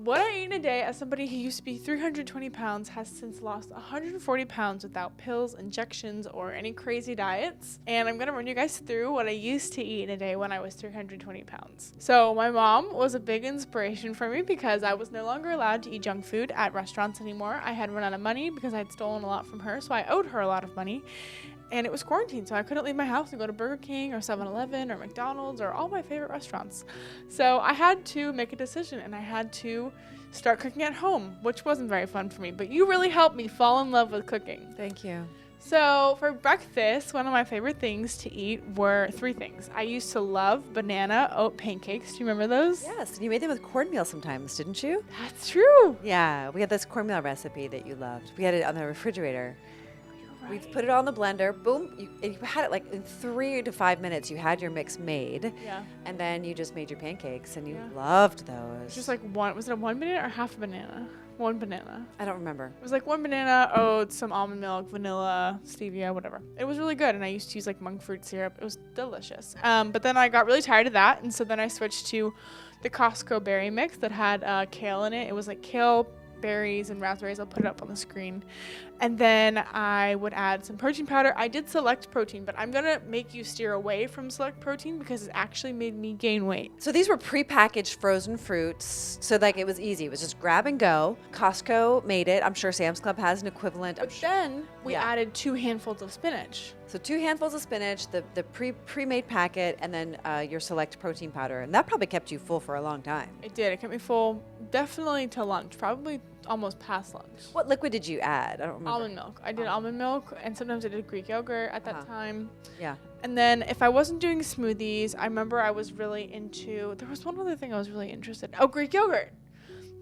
what I eat in a day, as somebody who used to be 320 pounds, has since lost 140 pounds without pills, injections, or any crazy diets. And I'm going to run you guys through what I used to eat in a day when I was 320 pounds. So my mom was a big inspiration for me because I was no longer allowed to eat junk food at restaurants anymore. I had run out of money because I'd stolen a lot from her, so I owed her a lot of money. And it was quarantine, so I couldn't leave my house and go to Burger King or 7-Eleven or McDonald's or all my favorite restaurants. So I had to make a decision, and I had to start cooking at home, which wasn't very fun for me. But you really helped me fall in love with cooking. Thank you. So for breakfast, one of my favorite things to eat were 3 things. I used to love banana oat pancakes. Do you remember those? Yes, and you made them with cornmeal sometimes, didn't you? That's true. Yeah, we had this cornmeal recipe that you loved. We had it on the refrigerator. We Right. put it all in the blender, boom, you had it like in 3 to 5 minutes, you had your mix made, Yeah. and then you just made your pancakes, and you Yeah. loved those. Just like one, was it a 1 banana or half a banana? 1 banana. I don't remember. It was like 1 banana, oats, some almond milk, vanilla, stevia, whatever. It was really good, and I used to use like monk fruit syrup. It was delicious. But then I got really tired of that, and so then I switched to the Costco berry mix that had kale in it. It was like kale, berries, and raspberries. I'll put it up on the screen. And then I would add some protein powder. I did select protein, but I'm going to make you steer away from select protein because it actually made me gain weight. So these were prepackaged frozen fruits, so like it was easy. It was just grab and go. Costco made it. I'm sure Sam's Club has an equivalent. But then we Yeah. added 2 handfuls of spinach. So 2 handfuls of spinach, the pre-made packet, and then your select protein powder. And that probably kept you full for a long time. It did. It kept me full definitely to lunch, probably almost past lunch. What liquid did you add? I don't remember. Almond milk. I did almond milk, and sometimes I did Greek yogurt at that time. Yeah. And then if I wasn't doing smoothies, I remember I was really into, there was one other thing I was really interested in. Oh, Greek yogurt.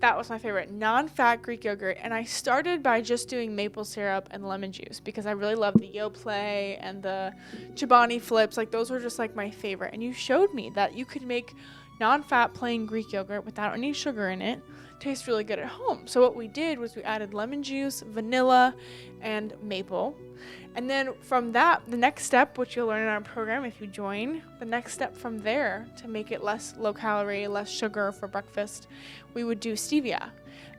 That was my favorite, non-fat Greek yogurt. And I started by just doing maple syrup and lemon juice because I really loved the Yoplait and the Chobani flips. Like those were just like my favorite. And you showed me that you could make non-fat plain Greek yogurt without any sugar in it taste really good at home. So what we did was we added lemon juice, vanilla, and maple. And then from that, the next step, which you'll learn in our program if you join, the next step from there to make it less low calorie, less sugar for breakfast, we would do stevia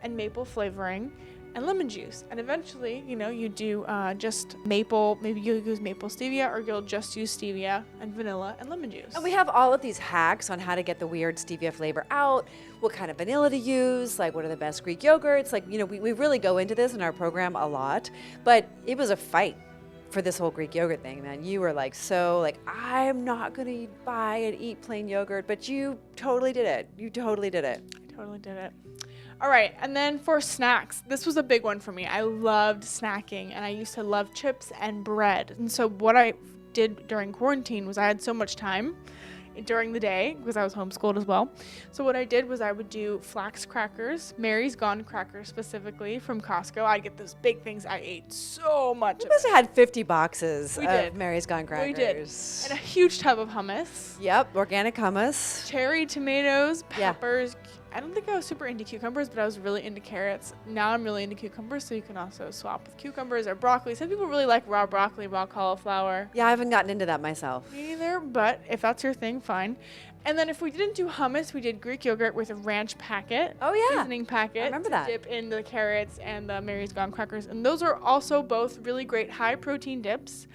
and maple flavoring and lemon juice. And eventually, you know, you do just maple, maybe you'll use maple stevia, or you'll just use stevia and vanilla and lemon juice. And we have all of these hacks on how to get the weird stevia flavor out, what kind of vanilla to use, like what are the best Greek yogurts. Like, you know, we really go into this in our program a lot, but it was a fight for this whole Greek yogurt thing, man. You were like, so like, I'm not gonna buy and eat plain yogurt, but you totally did it. You totally did it. I totally did it. All right, and then for snacks, this was a big one for me. I loved snacking, and I used to love chips and bread. And so what I did during quarantine was I had so much time during the day because I was homeschooled as well. So what I did was I would do flax crackers, Mary's Gone crackers specifically from Costco. I'd get those big things. I ate so much We of must have had 50 boxes We of did. Mary's Gone Crackers. We did. And a huge tub of hummus, Yep, organic hummus. cherry tomatoes, Yeah. peppers. I don't think I was super into cucumbers, but I was really into carrots. Now I'm really into cucumbers, so you can also swap with cucumbers or broccoli. Some people really like raw broccoli, raw cauliflower. Yeah, I haven't gotten into that myself. Me either, but if that's your thing, fine. And then if we didn't do hummus, we did Greek yogurt with a ranch packet. Oh, yeah. Seasoning packet. I remember to that. Dip in the carrots and the Mary's Gone crackers. And those are also both really great high protein dips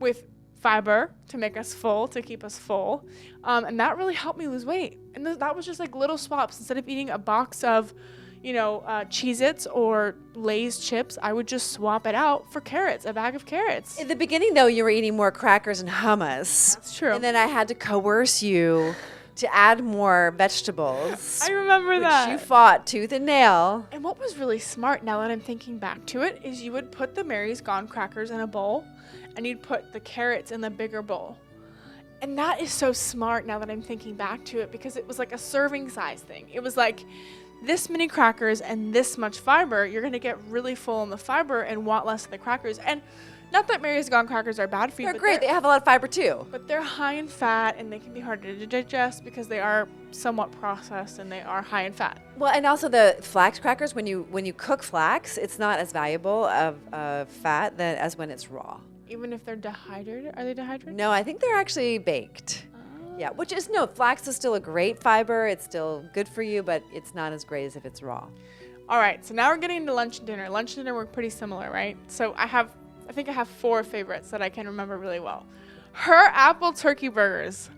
with fiber to make us full, to keep us full. And that really helped me lose weight. And that was just like little swaps. Instead of eating a box of, you know, Cheez-Its or Lay's chips, I would just swap it out for carrots, a bag of carrots. In the beginning, though, you were eating more crackers and hummus. That's true. And then I had to coerce you to add more vegetables. I remember which that. you fought tooth and nail. And what was really smart, now that I'm thinking back to it, is you would put the Mary's Gone crackers in a bowl, and you'd put the carrots in the bigger bowl. And that is so smart now that I'm thinking back to it, because it was like a serving size thing. It was like this many crackers and this much fiber. You're going to get really full on the fiber and want less of the crackers. And not that Mary's Gone crackers are bad for you. They're but great. They have a lot of fiber, too. But they're high in fat, and they can be hard to digest because they are somewhat processed and they are high in fat. Well, and also the flax crackers, when you cook flax, it's not as valuable of fat as when it's raw. Even if they're dehydrated. Are they dehydrated? No, I think they're actually baked. Yeah, which is no, flax is still a great fiber. It's still good for you, but it's not as great as if it's raw. All right, so now we're getting into lunch and dinner. Lunch and dinner were pretty similar, right? So I think I have 4 favorites that I can remember really well. Her apple turkey burgers.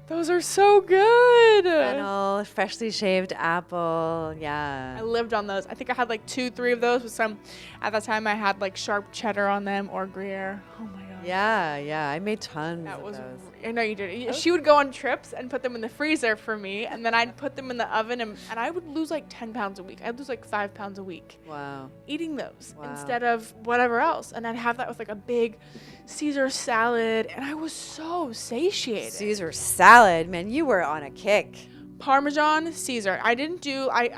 Those are so good. Fennel, freshly shaved apple, I yeah. lived on those. I think I had like 2, 3 of those with some, at that time I had like sharp cheddar on them or Gruyere. Oh my God. Yeah, I made tons That of was, those. I know you did. She would go on trips and put them in the freezer for me, and then I'd put them in the oven, and I would lose like 10 pounds a week. I'd lose like 5 pounds a week Wow. eating those Wow. instead of whatever else. And I'd have that with like a big Caesar salad, and I was so satiated. Caesar salad, man, you were on a kick. Parmesan Caesar. I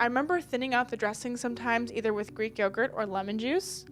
remember thinning out the dressing sometimes either with Greek yogurt or lemon juice.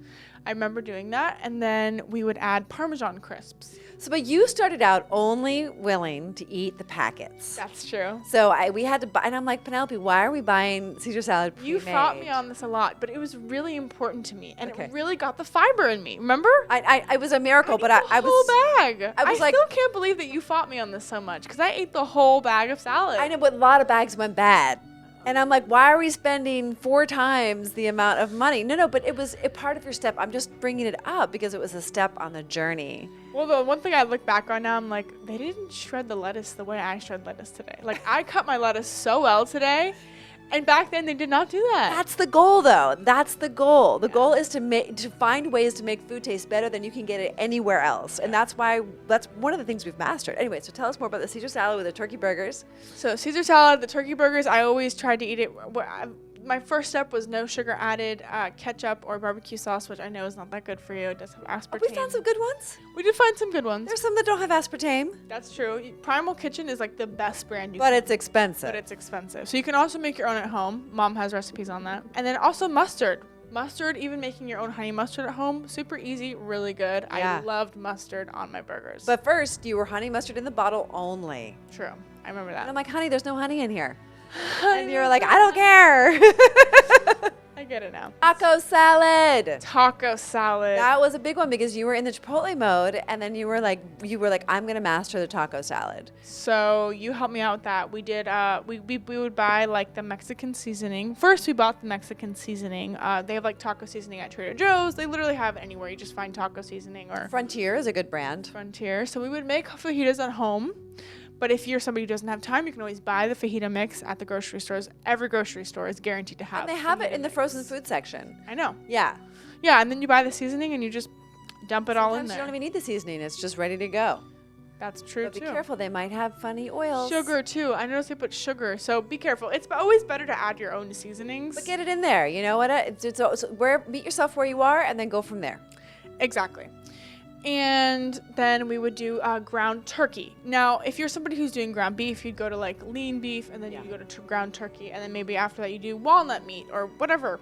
I remember doing that, and then we would add Parmesan crisps. So, but you started out only willing to eat the packets. That's true. So we had to buy, and I'm like, Penelope, why are we buying Caesar salad pre-made? You fought me on this a lot, but it was really important to me, and Okay. it really got the fiber in me. Remember? It was a miracle, but ate the I whole was. bag. I was like- still can't believe that you fought me on this so much because I ate the whole bag of salad. I know, but a lot of bags went bad. And I'm like, why are we spending 4 times the amount of money? No, but it was a part of your step. I'm just bringing it up because it was a step on the journey. Well, the one thing I look back on now, I'm like, they didn't shred the lettuce the way I shred lettuce today. Like, I cut my lettuce so well today, and back then they did not do that. That's the goal, though. That's the goal. The goal is to find ways to make food taste better than you can get it anywhere else. And that's one of the things we've mastered. Anyway, so tell us more about the Caesar salad with the turkey burgers. So Caesar salad, the turkey burgers, I always tried to eat it. My first step was no sugar added, ketchup or barbecue sauce, which I know is not that good for you. It does have aspartame. We found some good ones. We did find some good ones. There's some that don't have aspartame, That's true. Primal Kitchen is like the best brand you but can, it's expensive. but it's expensive. So you can also make your own at home. Mom has recipes on that. And then also mustard. Mustard, even making your own honey mustard at home, super easy, really good. Yeah. I loved mustard on my burgers. But first, you were honey mustard in the bottle only. True. I remember And I'm that. like, honey, there's no honey in here. And you were like, I don't care. I get it now. Taco salad. Taco salad. That was a big one because you were in the Chipotle mode, and then you were like, I'm gonna master the taco salad. So you helped me out with that. We did. We would buy like the Mexican seasoning. First, we bought the Mexican seasoning. They have like taco seasoning at Trader Joe's. They literally have it anywhere. You just find taco seasoning or Frontier is a good brand. Frontier. So we would make fajitas at home. But if you're somebody who doesn't have time, you can always buy the fajita mix at the grocery stores. Every grocery store is guaranteed to have. And they have it fajita in the mix. frozen food section. I know. Yeah. Yeah, and then you buy the seasoning and you just dump it all in Sometimes there. you don't even need the seasoning. It's just ready to go. That's true But be too. careful. They might have funny oils. Sugar too. I noticed they put sugar, so be careful. It's always better to add your own seasonings. But get it in there. You know what? Meet yourself where you are and then go from there. Exactly. And then we would do ground turkey. Now, if you're somebody who's doing ground beef, you'd go to like lean beef, and then you go to ground turkey, and then maybe after that you do walnut meat or whatever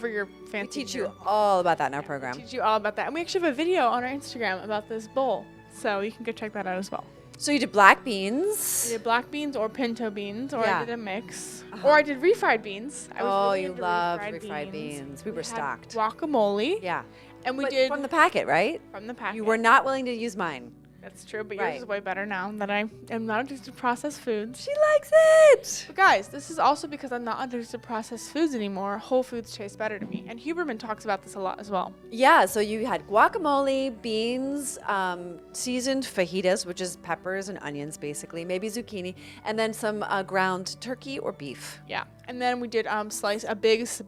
your We fancy. teach you all about that in our program. Teach you all about that, and we actually have a video on our Instagram about this bowl, so you can go check that out as well. So you did black beans. I did black beans or pinto beans, or Yeah. I did a mix, Uh-huh. or I did refried beans. I was Oh, really you into loved refried beans. We were had stocked. guacamole, Yeah. and we But did from the packet, right? from the packet. You were not willing to use mine. That's true, but Right. yours is way better now that I am not addicted to processed foods. She likes it. But guys, this is also because I'm not addicted to processed foods anymore. Whole foods taste better to me. And Huberman talks about this a lot as well. Yeah, so you had guacamole, beans, seasoned fajitas, which is peppers and onions, basically, maybe zucchini, and then some ground turkey or beef. Yeah. And then we did a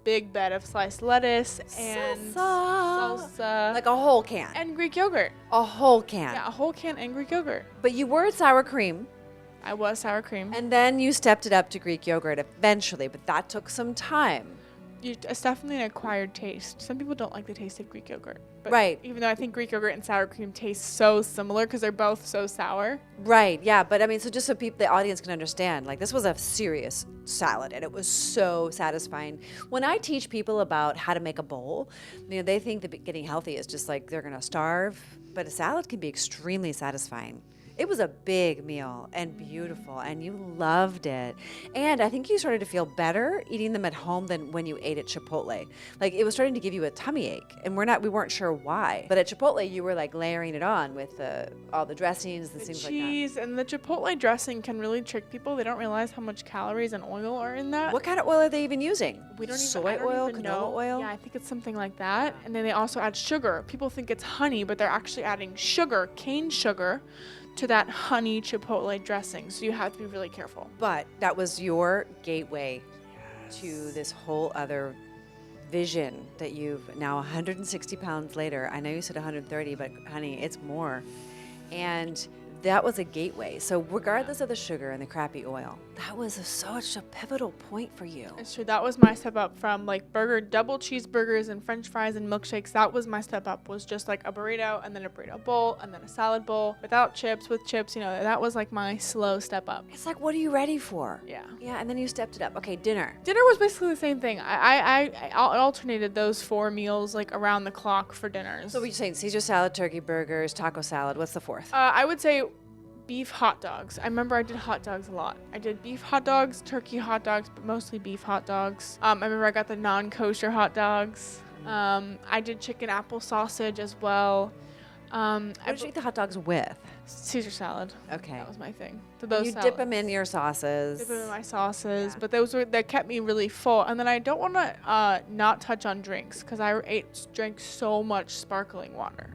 big bed of sliced lettuce and salsa Like a whole can. and Greek yogurt. A whole can. Yeah, a whole can and Greek yogurt. But you were at sour cream, I was sour cream. and then you stepped it up to Greek yogurt eventually, but that took some time. It's definitely an acquired taste. Some people don't like the taste of Greek yogurt. But Right. even though I think Greek yogurt and sour cream taste so similar because they're both so sour. Right, yeah, but I mean, so just so the audience can understand, like this was a serious salad and it was so satisfying. When I teach people about how to make a bowl, they think that getting healthy is just like they're gonna starve, but a salad can be extremely satisfying. It was a big meal and beautiful, and you loved it. And I think you started to feel better eating them at home than when you ate at Chipotle. Like it was starting to give you a tummy ache, and we weren't sure why. But at Chipotle, you were like layering it on with all the dressings and things like that. Cheese and the Chipotle dressing can really trick people. They don't realize how much calories and oil are in that. What kind of oil are they even using? We don't Soy even, oil, even canola know. oil? Yeah, I think it's something like that. And then they also add sugar. People think it's honey, but they're actually adding sugar, cane sugar, to that honey Chipotle dressing. So you have to be really careful. But that was your gateway to this whole other vision that you've now 160 pounds later. I know you said 130, but honey, it's more. And that was a gateway. So regardless of the sugar and the crappy oil, that was such a pivotal point for you. It's true. That was my step up from like double cheeseburgers and French fries and milkshakes. That was my step up, was just like a burrito and then a burrito bowl and then a salad bowl without chips, with chips. You know, that was like my slow step up. It's like, what are you ready for? Yeah. Yeah, and then you stepped it up. Okay, dinner. Dinner was basically the same thing. I alternated those 4 meals like around the clock for dinners. So what are you saying? Caesar salad, turkey burgers, taco salad. What's the fourth? I would say beef hot dogs. I remember I did hot dogs a lot. I did beef hot dogs, turkey hot dogs, but mostly beef hot dogs. I remember I got the non-kosher hot dogs. I did chicken apple sausage as well. What did you eat the hot dogs with? Caesar salad. Okay. That was my thing. And you dip them in your sauces. Dip them in my sauces, Yeah. but that kept me really full. And then I don't want to not touch on drinks, because I drank so much sparkling water.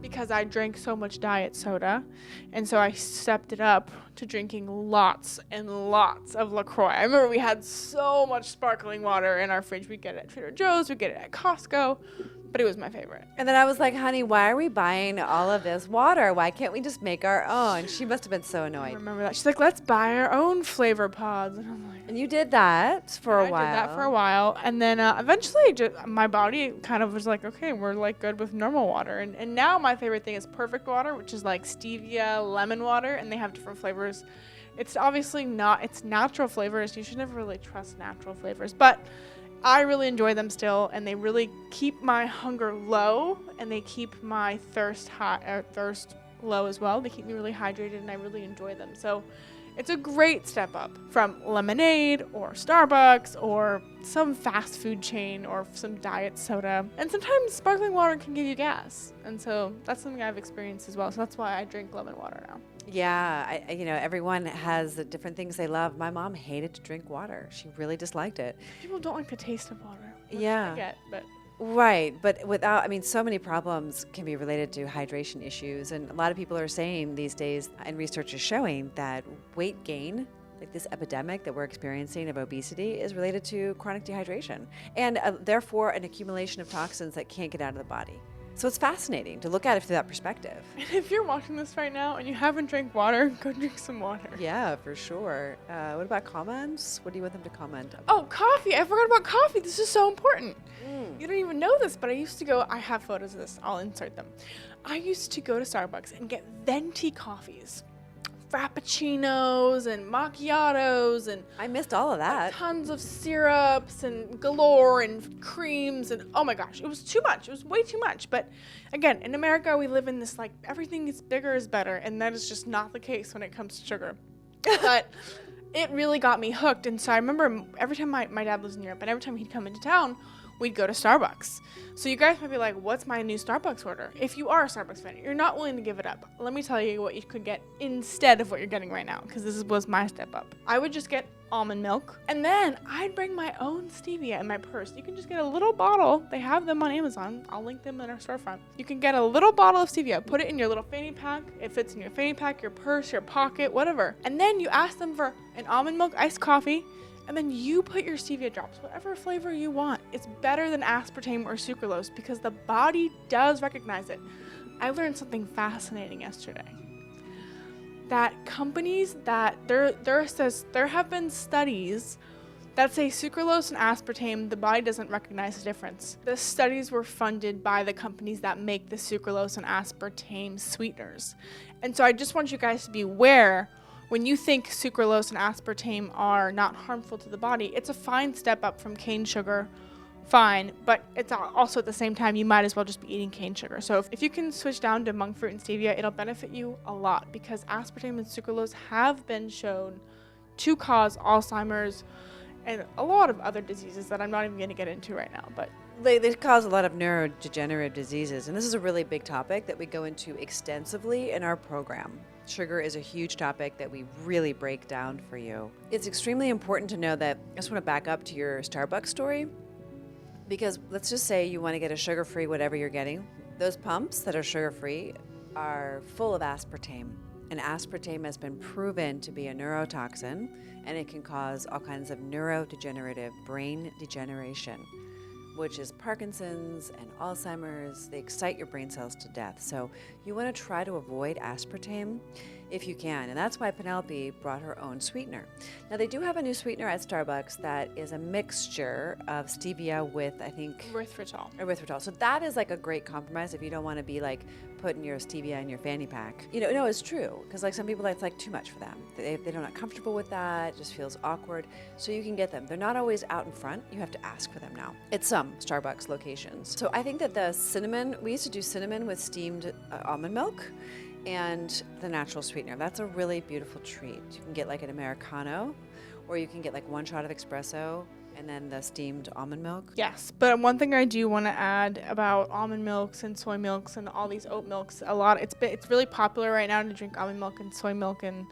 Because I drank so much diet soda, and so I stepped it up to drinking lots and lots of LaCroix. I remember we had so much sparkling water in our fridge. We'd get it at Trader Joe's, we'd get it at Costco, but it was my favorite. And then I was like, honey, why are we buying all of this water? Why can't we just make our own? She must have been so I annoyed. remember that. She's like, let's buy our own flavor pods. And I'm like, And you did that for a while. I did that for a while, and then eventually my body kind of was like, okay, we're like good with normal water. And now my favorite thing is perfect water, which is like stevia, lemon water, and they have different flavors. It's obviously it's natural flavors. You should never really trust natural flavors, but I really enjoy them still, and they really keep my hunger low, and they keep my thirst low as well. They keep me really hydrated, and I really enjoy them. So it's a great step up from lemonade or Starbucks or some fast food chain or some diet soda. And sometimes sparkling water can give you gas. And so that's something I've experienced as well. So that's why I drink lemon water now. Yeah, everyone has the different things they love. My mom hated to drink water. She really disliked it. People don't like the taste of water. Which Yeah. I get, but Right, but so many problems can be related to hydration issues, and a lot of people are saying these days, and research is showing that weight gain, like this epidemic that we're experiencing of obesity, is related to chronic dehydration, and therefore an accumulation of toxins that can't get out of the body. So it's fascinating to look at it through that perspective. and if you're watching this right now and you haven't drank water, go drink some water. Yeah, for sure. What about comments? What do you want them to comment on? Oh, coffee. I forgot about coffee. This is so important. You don't even know this, but I have photos of this. I'll insert them. I used to go to Starbucks and get venti coffees. Frappuccinos and macchiatos and I missed all of that. tons of syrups and galore and creams, and oh my gosh, it was too much. It was way too much. But again, in America, we live in this like everything is bigger is better, and that is just not the case when it comes to sugar. But it really got me hooked. And so I remember every time my dad lives in Europe, and every time he'd come into town, we'd go to Starbucks. So you guys might be like, what's my new Starbucks order? If you are a Starbucks fan, you're not willing to give it up. Let me tell you what you could get instead of what you're getting right now, because was my step up. I would just get almond milk, and then I'd bring my own stevia in my purse. You can just get a little bottle. They have them on Amazon. I'll link them in our storefront. You can get a little bottle of stevia, put it in your little fanny pack. It fits in your fanny pack, your purse, your pocket, whatever. And then you ask them for an almond milk iced coffee, and then you put your stevia drops, whatever flavor you want. It's better than aspartame or sucralose because the body does recognize it. I learned something fascinating yesterday. That companies there have been studies that say sucralose and aspartame, the body doesn't recognize the difference. The studies were funded by the companies that make the sucralose and aspartame sweeteners. And so I just want you guys to be aware, when you think sucralose and aspartame are not harmful to the body, it's a fine step up from cane sugar, fine, but it's also at the same time, you might as well just be eating cane sugar. So if you can switch down to monk fruit and stevia, it'll benefit you a lot, because aspartame and sucralose have been shown to cause Alzheimer's and a lot of other diseases that I'm not even going to get into right now. But They cause a lot of neurodegenerative diseases, and this is a really big topic that we go into extensively in our program. Sugar is a huge topic that we really break down for you. It's extremely important to know that, I just want to back up to your Starbucks story, because let's just say you want to get a sugar-free whatever you're getting. Those pumps that are sugar-free are full of aspartame, and aspartame has been proven to be a neurotoxin, and it can cause all kinds of neurodegenerative brain degeneration, which is Parkinson's and Alzheimer's. They excite your brain cells to death. So you want to try to avoid aspartame if you can. And that's why Penelope brought her own sweetener. Now, they do have a new sweetener at Starbucks that is a mixture of stevia with, I think, erythritol. So that is like a great compromise if you don't want to be like putting your stevia in your fanny pack. You know, no, it's true. Because like some people, that's like too much for them. They're not comfortable with that. It just feels awkward. So you can get them. They're not always out in front. You have to ask for them now at some Starbucks locations. So I think that the cinnamon, we used to do cinnamon with steamed almond milk and the natural sweetener. That's a really beautiful treat. You can get like an Americano, or you can get like one shot of espresso and then the steamed almond milk. yes, but one thing I do want to add about almond milks and soy milks and all these oat milks, it's really popular right now to drink almond milk and soy milk and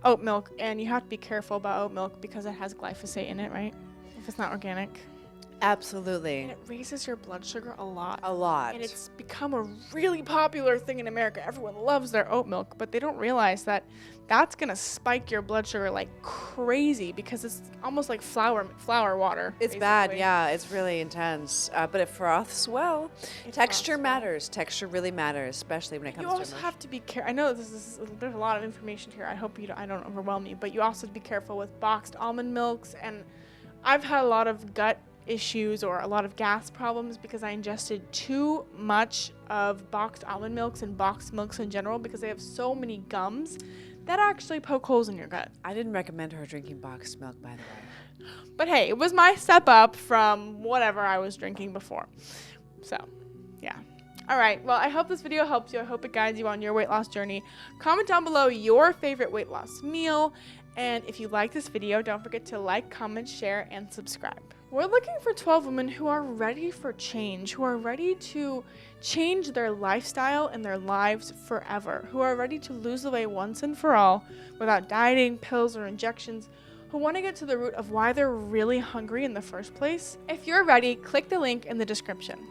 oat milk, and you have to be careful about oat milk because it has glyphosate in it, right? If it's not organic. Absolutely. And it raises your blood sugar a lot. A lot. And it's become a really popular thing in America. Everyone loves their oat milk, but they don't realize that that's going to spike your blood sugar like crazy, because it's almost like flour water. It's basically. bad, yeah. It's really intense. But it froths well. Texture froths well. matters. Texture really matters, especially when it comes You to also emotion. have to be careful. I know there's a lot of information here. I hope I don't overwhelm you, but you also have to be careful with boxed almond milks. And I've had a lot of gut issues or a lot of gas problems because I ingested too much of boxed almond milks and boxed milks in general, because they have so many gums that actually poke holes in your gut. I didn't recommend her drinking boxed milk, by the way. But hey, it was my step up from whatever I was drinking before. So, yeah. All right. Well, I hope this video helps you. I hope it guides you on your weight loss journey. Comment down below your favorite weight loss meal. And if you like this video, don't forget to like, comment, share, and subscribe. We're looking for 12 women who are ready for change, who are ready to change their lifestyle and their lives forever, who are ready to lose the weight once and for all without dieting, pills, or injections, who want to get to the root of why they're really hungry in the first place. If you're ready, click the link in the description.